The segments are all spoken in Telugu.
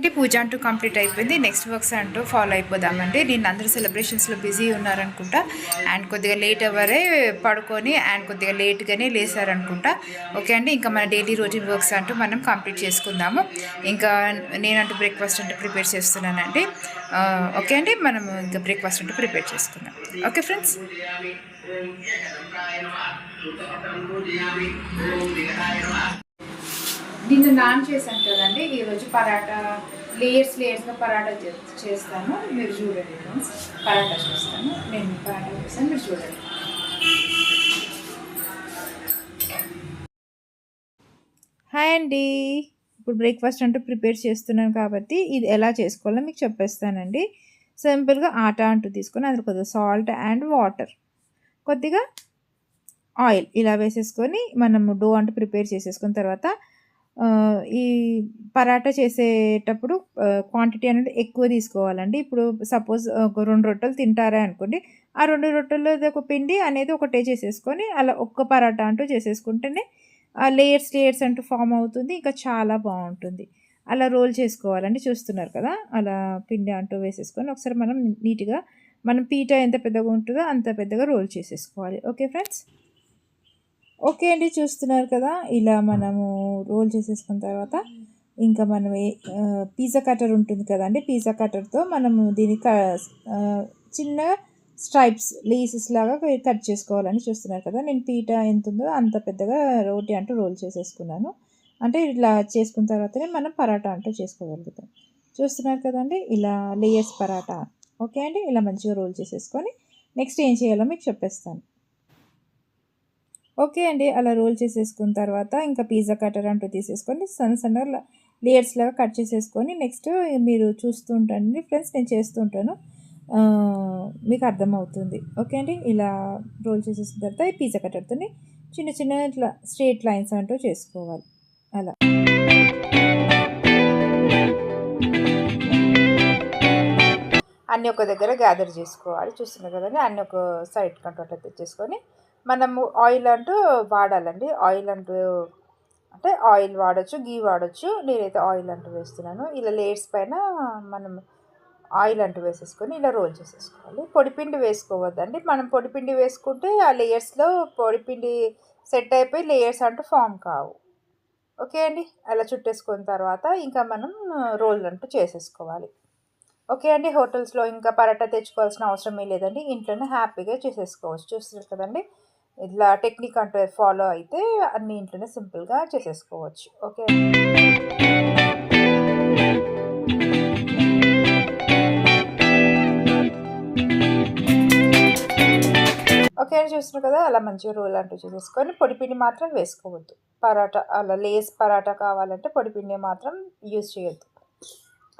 అంటే పూజ అంటూ కంప్లీట్ అయిపోయింది. నెక్స్ట్ వర్క్స్ అంటూ ఫాలో అయిపోదామండి. నేను అందరూ సెలబ్రేషన్స్లో బిజీ ఉన్నారనుకుంటా. అండ్ కొద్దిగా లేట్ అవ్వరే పడుకొని అండ్ కొద్దిగా లేట్గానే లేసారనుకుంటా. ఓకే అండి, ఇంకా మన డైలీ రొటీన్ వర్క్స్ అంటూ మనం కంప్లీట్ చేసుకుందాము. ఇంకా నేనంటూ బ్రేక్ఫాస్ట్ అంటూ ప్రిపేర్ చేస్తున్నానండి. ఓకే అండి, మనం ఇంకా బ్రేక్ఫాస్ట్ అంటూ ప్రిపేర్ చేసుకుందాం. ఓకే ఫ్రెండ్స్, నిన్న నాన్ చేశాను కదండి. ఈరోజు పరాటా లేయర్స్గా పరాటా చేస్తాను. మీరు చూడండి ఫ్రెండ్స్, పరాటా చేస్తాను. నేను పరాటా చేస్తాను, మీరు చూడండి. హాయ్ అండి, ఇప్పుడు బ్రేక్ఫాస్ట్ అంటూ ప్రిపేర్ చేస్తున్నాను కాబట్టి ఇది ఎలా చేసుకోవాలో మీకు చెప్పేస్తానండి. సింపుల్గా ఆటా అంటూ తీసుకొని అందులో కొద్దిగా సాల్ట్ అండ్ వాటర్, కొద్దిగా ఆయిల్ ఇలా వేసేసుకొని మనము డో అంటూ ప్రిపేర్ చేసేసుకున్న తర్వాత ఈ పరాటా చేసేటప్పుడు క్వాంటిటీ అనేది ఎక్కువ తీసుకోవాలండి. ఇప్పుడు సపోజ్ ఒక 2 రొట్టెలు తింటారా అనుకోండి, ఆ 2 రొట్టెల్లో ఒక పిండి అనేది ఒకటే చేసేసుకొని అలా ఒక్క పరాటా అంటూ చేసేసుకుంటేనే లేయర్స్ అంటూ ఫామ్ అవుతుంది. ఇంకా చాలా బాగుంటుంది. అలా రోల్ చేసుకోవాలండి. చూస్తున్నారు కదా, అలా పిండి అంటూ వేసేసుకొని ఒకసారి మనం నీట్గా మనం పీట ఎంత పెద్దగా ఉంటుందో అంత పెద్దగా రోల్ చేసేసుకోవాలి. ఓకే ఫ్రెండ్స్, ఓకే అండి, చూస్తున్నారు కదా, ఇలా మనము రోల్ చేసేసుకున్న తర్వాత ఇంకా మనం పిజ్జా కటర్ ఉంటుంది కదండి, పిజ్జా కటర్తో మనము దీన్ని చిన్నగా స్ట్రైప్స్ లేసెస్ లాగా కట్ చేసుకోవాలని. చూస్తున్నారు కదా, నేను పీట ఎంత ఉందో అంత పెద్దగా రోటీ అంటూ రోల్ చేసేసుకున్నాను. అంటే ఇలా చేసుకున్న తర్వాతనే మనం పరాటా అంటూ చేసుకోగలుగుతాం. చూస్తున్నారు కదండి, ఇలా లేయర్స్ పరాటా. ఓకే అండి, ఇలా మంచిగా రోల్ చేసేసుకొని నెక్స్ట్ ఏం చేయాలో మీకు చెప్పేస్తాను. ఓకే అండి, అలా రోల్ చేసేసుకున్న తర్వాత ఇంకా పిజ్జా కటర్ అంటూ తీసేసుకొని సన్న లేయర్స్ లాగా కట్ చేసేసుకొని నెక్స్ట్ మీరు చూస్తూ ఉంటానండి ఫ్రెండ్స్, నేను చేస్తూ ఉంటాను, మీకు అర్థమవుతుంది. ఓకే అండి, ఇలా రోల్ చేసేసిన తర్వాత ఈ పిజ్జా కటర్తో చిన్న చిన్న ఇట్లా స్ట్రేట్ లైన్స్ అంటూ చేసుకోవాలి. అలా అన్నీ ఒక దగ్గర గ్యాదర్ చేసుకోవాలి. చూస్తున్నారు కదండి, అన్నీ ఒక సైడ్ కంట్రోల్ తెచ్చేసుకొని మనము ఆయిల్ అంటూ వాడాలండి. ఆయిల్ అంటూ అంటే ఆయిల్ వాడచ్చు, గీ వాడచ్చు. నేనైతే ఆయిల్ అంటూ వేస్తున్నాను. ఇలా లేయర్స్ పైన మనం ఆయిల్ అంటూ వేసేసుకొని ఇలా రోల్ చేసేసుకోవాలి. పొడిపిండి వేసుకోవద్దండి. మనం పొడిపిండి వేసుకుంటే ఆ లేయర్స్లో పొడిపిండి సెట్ అయిపోయి లేయర్స్ అంటూ ఫామ్ కావు. ఓకే అండి, అలా చుట్టేసుకున్న తర్వాత ఇంకా మనం రోల్ అంటూ చేసేసుకోవాలి. ఓకే అండి, హోటల్స్లో ఇంకా పరాటా తెచ్చుకోవాల్సిన అవసరమే లేదండి. ఇంట్లోనే హ్యాపీగా చేసేసుకోవచ్చు. చూస్తారు కదండి, ఇట్లా టెక్నిక్ అంటూ ఫాలో అయితే అన్ని ఇంట్లోనే సింపుల్గా చేసేసుకోవచ్చు. ఓకే, ఓకే అండి, చూస్తున్నారు కదా, అలా మంచిగా రోల్ అంటూ చేసేసుకొని పొడిపిండి మాత్రం వేసుకోవద్దు. పరాటా అలా లేస్ పరాటా కావాలంటే పొడిపిండి మాత్రం యూజ్ చేయొద్దు.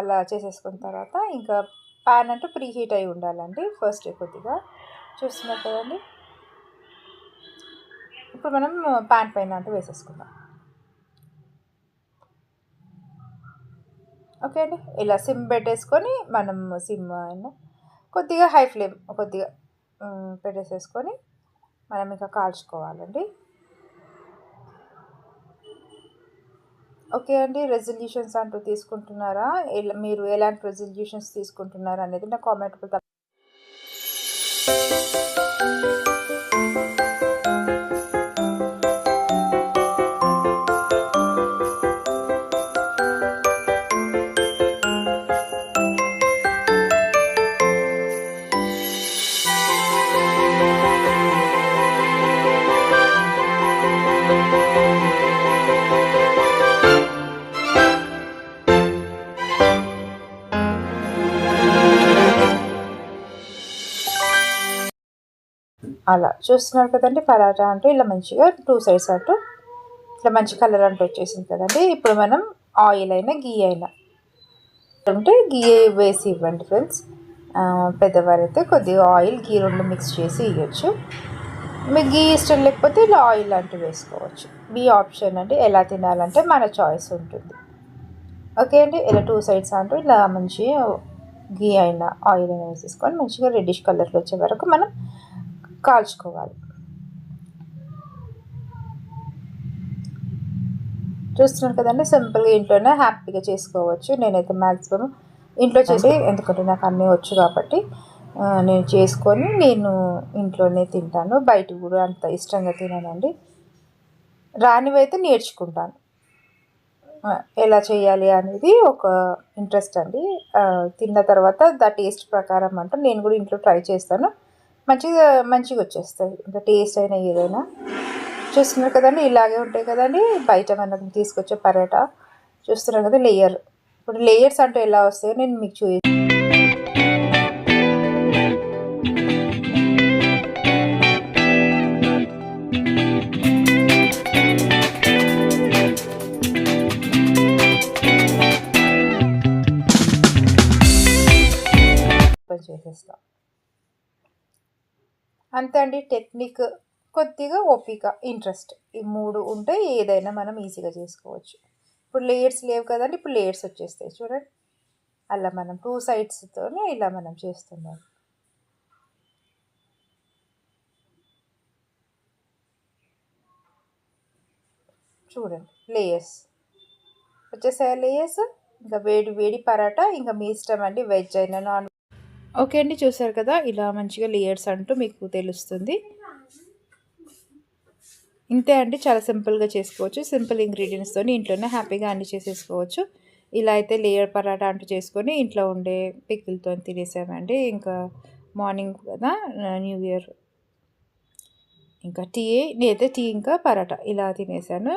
అలా చేసేసుకున్న తర్వాత ఇంకా ప్యాన్ అంటూ ప్రీ హీట్ అయి ఉండాలండి ఫస్ట్ కొద్దిగా. చూస్తున్నారు కదండి, ఇప్పుడు మనం ప్యాన్ పైన అంటూ వేసేసుకుందాం. ఓకే అండి, ఇలా సిమ్ పెట్టేసుకొని మనం సిమ్ అయినా కొద్దిగా హై ఫ్లేమ్ కొద్దిగా పెట్టేసేసుకొని మనం ఇంకా కాల్చుకోవాలండి. ఓకే అండి, రెజల్యూషన్స్ అంటూ తీసుకుంటున్నారా? మీరు ఎలాంటి రెజల్యూషన్స్ తీసుకుంటున్నారా అనేది నా కామెంట్ అలా చూస్తున్నారు కదండి, పరాటా అంటూ ఇలా మంచిగా 2 సైడ్స్ అంటూ ఇట్లా మంచి కలర్ అంటూ వచ్చేసింది కదండి. ఇప్పుడు మనం ఆయిల్ అయినా గీ అయినా అంటే గీ వేసి ఇవ్వండి ఫ్రెండ్స్. పెద్దవారైతే కొద్దిగా ఆయిల్ గీ రెండు మిక్స్ చేసి ఇవ్వచ్చు. మీకు గీ ఇష్టం లేకపోతే ఇలా ఆయిల్ అంటూ వేసుకోవచ్చు. మీ ఆప్షన్ అండి, ఎలా తినాలంటే మన చాయిస్ ఉంటుంది. ఓకే అండి, ఇలా 2 సైడ్స్ అంటూ ఇలా మంచి గీ అయినా ఆయిల్ అయినా వేసేసుకొని మంచిగా రెడ్డిష్ కలర్లో వచ్చే వరకు మనం కాల్చుకోవాలి. చూస్తున్నారు కదండి, సింపుల్గా ఇంట్లోనే హ్యాపీగా చేసుకోవచ్చు. నేనైతే మ్యాక్సిమం ఇంట్లో చేసి, ఎందుకంటే నాకు అన్నీ వచ్చు కాబట్టి నేను చేసుకొని నేను ఇంట్లోనే తింటాను. బయట కూడా అంత ఇష్టంగా తిననండి. రానివైతే నేర్చుకుంటాను. ఎలా చేయాలి అనేది ఒక ఇంట్రెస్ట్ అండి. తిన్న తర్వాత టేస్ట్ ప్రకారం నేను కూడా ఇంట్లో ట్రై చేస్తాను. మంచిగా వచ్చేస్తాయి. ఇంకా టేస్ట్ అయినా ఏదైనా. చూస్తున్నారు కదండి, ఇలాగే ఉంటాయి కదండి బయట మనకు తీసుకొచ్చే పరోటా. చూస్తున్నారు కదా లేయర్. ఇప్పుడు లేయర్స్ అంటే ఎలా వస్తాయో నేను మీకు చేసేస్తాం. అంతే అండి టెక్నిక్. కొద్దిగా ఓపిక, ఇంట్రెస్ట్, ఈ 3 ఉంటే ఏదైనా మనం ఈజీగా చేసుకోవచ్చు. ఇప్పుడు లేయర్స్ లేవు కదండి, ఇప్పుడు లేయర్స్ వచ్చేస్తాయి చూడండి. అలా మనం 2 సైడ్స్తోనే ఇలా మనం చేస్తున్నాం. చూడండి లేయర్స్ వచ్చేసాయి. లేయర్స్ ఇంకా వేడి వేడి పరాటా ఇంకా మీ ఇష్టం అండి, వెజ్ అయినా నాన్. ఓకే అండి, చూసారు కదా ఇలా మంచిగా లేయర్స్ అంటూ మీకు తెలుస్తుంది. ఇంతే అండి, చాలా సింపుల్గా చేసుకోవచ్చు. సింపుల్ ఇంగ్రీడియంట్స్తో ఇంట్లోనే హ్యాపీగా అన్ని చేసేసుకోవచ్చు. ఇలా అయితే లేయర్ పరాటా అంటూ చేసుకొని ఇంట్లో ఉండే పికిల్తో తినేసామండి. ఇంకా మార్నింగ్ కదా న్యూ ఇయర్, ఇంకా నేనైతే టీ ఇంకా పరాటా ఇలా తినేసాను.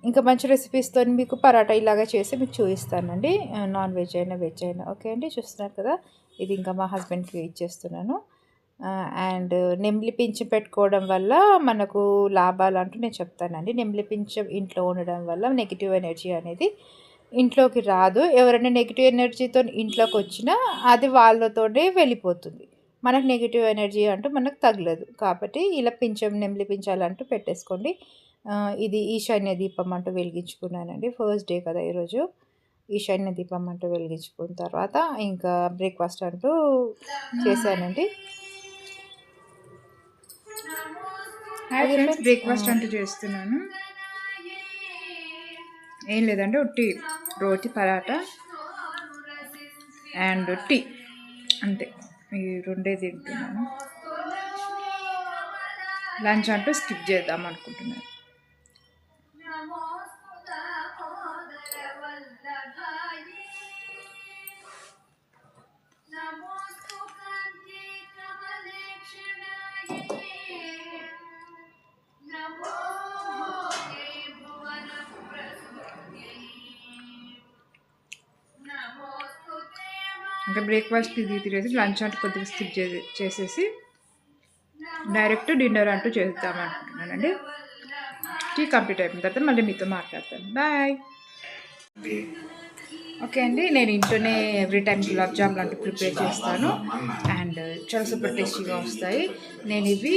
ఇంకా మంచి రెసిపీస్తో మీకు పరాటా ఇలాగా చేసి మీకు చూపిస్తానండి, నాన్ వెజ్ అయినా వెజ్ అయినా. ఓకే అండి, చూస్తున్నారు కదా, ఇది ఇంకా మా హస్బెండ్కి ఇచ్చేస్తున్నాను. అండ్ నెమిలి పింఛం పెట్టుకోవడం వల్ల మనకు లాభాలు అంటూ నేను చెప్తానండి. నెమిలి పింఛం ఇంట్లో ఉండడం వల్ల నెగిటివ్ ఎనర్జీ అనేది ఇంట్లోకి రాదు. ఎవరైనా నెగిటివ్ ఎనర్జీతో ఇంట్లోకి వచ్చినా అది వాళ్ళతోనే వెళ్ళిపోతుంది. మనకు నెగిటివ్ ఎనర్జీ అంటూ మనకు తగలదు. కాబట్టి ఇలా నెమిలి పించాలంటూ పెట్టేసుకోండి. ఇది ఈశాన్య దీపం అంటూ వెలిగించుకున్నానండి. ఫస్ట్ డే కదా ఈరోజు. ఈశాన్య దీపం అంటూ వెలిగించుకున్న తర్వాత ఇంకా బ్రేక్ఫాస్ట్ అంటూ చేశానండి. హాయ్ ఫ్రెండ్స్, బ్రేక్ఫాస్ట్ అంటూ చేస్తున్నాను. ఏం లేదండి, ఉట్టి రోటి పరాటా అండ్ టీ, అంతే. ఈ రెండే తింటున్నాను. లంచ్ అంటూ స్కిప్ చేద్దాం అనుకుంటున్నాను. ఇంకా బ్రేక్ఫాస్ట్ ఇది తినేసి లంచ్ అంటూ కొద్దిగా స్కిప్ చేసేసి డైరెక్ట్ డిన్నర్ అంటూ చేద్దాం అనుకుంటున్నానండి. టీ కంప్లీట్ అయిపోయిన తర్వాత మళ్ళీ మీతో మాట్లాడతాను. బాయ్. ఓకే అండి, నేను ఇంట్లోనే ఎవ్రీ టైం గులాబ్ జామున్ అంటూ ప్రిపేర్ చేస్తాను అండ్ చాలా సూపర్ టేస్టీగా వస్తాయి. నేను ఇవి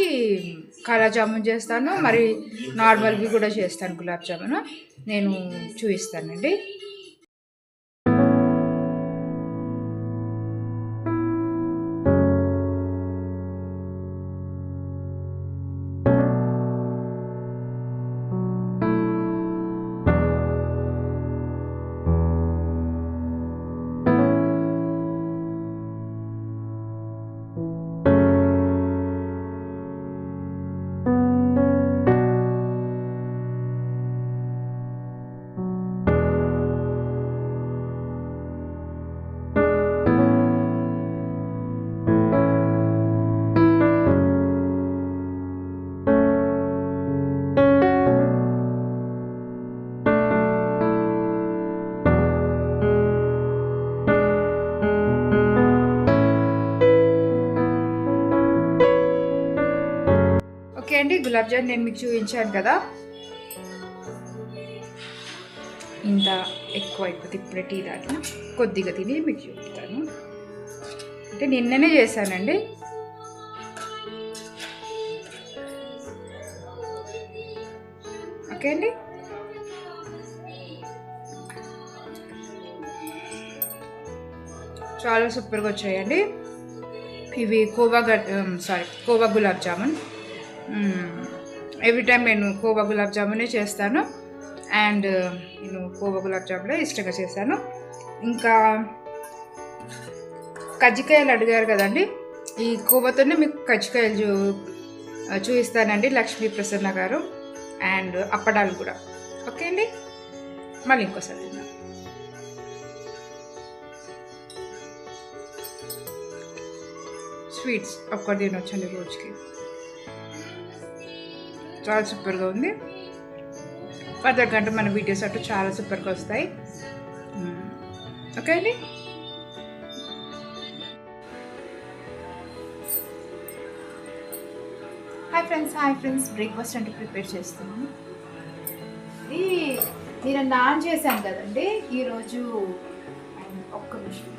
కాలా జామున్ చేస్తాను, మరి నార్మల్వి కూడా చేస్తాను. గులాబ్ జామున్ నేను చూపిస్తానండి. ఓకే అండి, గులాబ్ జామున్ నేను మీకు చూపించాను కదా, ఇంత ఎక్కువ అయిపోతే ఇప్పుడే టీ తాగిన కొద్దిగా తిని మీకు చూపుతాను. అంటే నిన్ననే చేశానండి. ఓకే అండి, చాలా సూపర్గా వచ్చాయండి ఇవి. కోవా గులాబ్ జామున్. ఎవ్రీ టైం నేను కోవా గులాబ్ జామునే చేస్తాను. అండ్ నేను కోవా గులాబ్ జామ్ కూడా ఇష్టంగా చేశాను. ఇంకా కజ్జికాయలు అడిగారు కదండి, ఈ కోవాతోనే మీకు కజ్జికాయలు చూపిస్తానండి లక్ష్మీ ప్రసన్న గారు. అండ్ అప్పడాలు కూడా. ఓకే అండి, మళ్ళీ ఇంకోసారి తిందాం. స్వీట్స్ ఒక్కటి తినొచ్చండి రోజుకి, చాలా సూపర్గా ఉంది. ఫర్దర్ కంటే మన వీడియోస్ అటు చాలా సూపర్గా వస్తాయి. ఓకే అండి, హాయ్ ఫ్రెండ్స్, బ్రేక్ఫాస్ట్ అంటే ప్రిపేర్ చేస్తున్నాను. ఇది నేను నాన్ చేశాను కదండి ఈరోజు. ఒక్క నిమిషం.